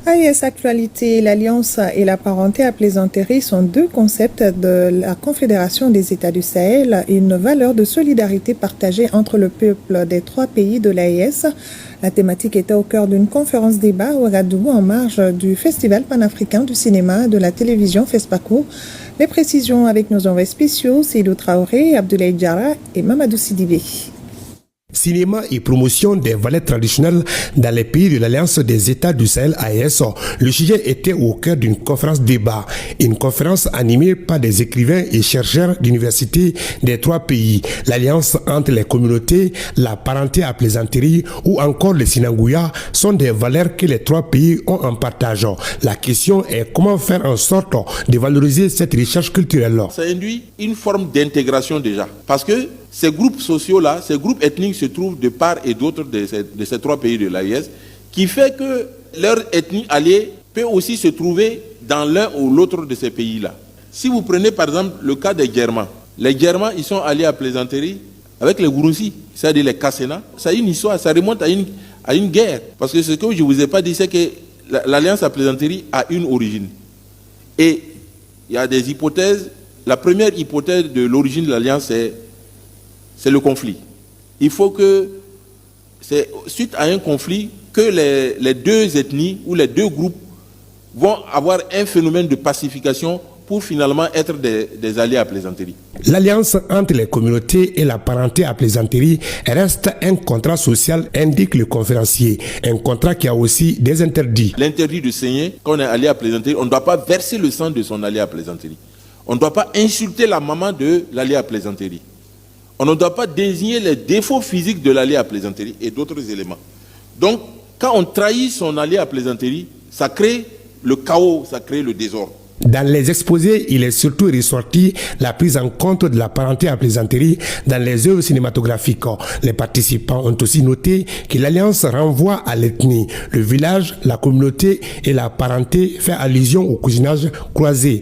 AIS Actualité, l'Alliance et la parenté à plaisanterie sont deux concepts de la Confédération des États du Sahel et une valeur de solidarité partagée entre le peuple des trois pays de l'AIS. La thématique était au cœur d'une conférence débat à Ouagadougou en marge du Festival panafricain du cinéma et de la télévision FESPACO. Les précisions avec nos envoyés spéciaux, Seydou Traoré, Abdoulaye Diarra et Mamadou Sidibé. Cinéma et promotion des valeurs traditionnelles dans les pays de l'Alliance des États du Sahel AES. Le sujet était au cœur d'une conférence débat. Une conférence animée par des écrivains et chercheurs d'universités des trois pays. L'alliance entre les communautés, la parenté à plaisanterie ou encore le sinangouya sont des valeurs que les trois pays ont en partage. La question est comment faire en sorte de valoriser cette recherche culturelle. Ça induit une forme d'intégration déjà. Parce que ces groupes sociaux-là, ces groupes ethniques se trouvent de part et d'autre de ces trois pays de l'AIS, qui fait que leur ethnie alliée peut aussi se trouver dans l'un ou l'autre de ces pays-là. Si vous prenez par exemple le cas des Germains, les Germains ils sont alliés à plaisanterie avec les Gurunsi, c'est-à-dire les Kassena. Ça a une histoire, ça remonte à une guerre. Parce que ce que je ne vous ai pas dit, c'est que l'alliance à plaisanterie a une origine. Et il y a des hypothèses. La première hypothèse de l'origine de l'alliance, c'est le conflit. Il faut que, c'est suite à un conflit, que les deux ethnies ou les deux groupes vont avoir un phénomène de pacification pour finalement être des alliés à plaisanterie. L'alliance entre les communautés et la parenté à plaisanterie reste un contrat social, indique le conférencier. Un contrat qui a aussi des interdits. L'interdit de saigner, quand on est allié à plaisanterie, on ne doit pas verser le sang de son allié à plaisanterie. On ne doit pas insulter la maman de l'allié à plaisanterie. On ne doit pas désigner les défauts physiques de l'allié à plaisanterie et d'autres éléments. Donc, quand on trahit son allié à plaisanterie, ça crée le chaos, ça crée le désordre. Dans les exposés, il est surtout ressorti la prise en compte de la parenté à plaisanterie dans les œuvres cinématographiques. Les participants ont aussi noté que l'alliance renvoie à l'ethnie. Le village, la communauté et la parenté fait allusion au cousinage croisé.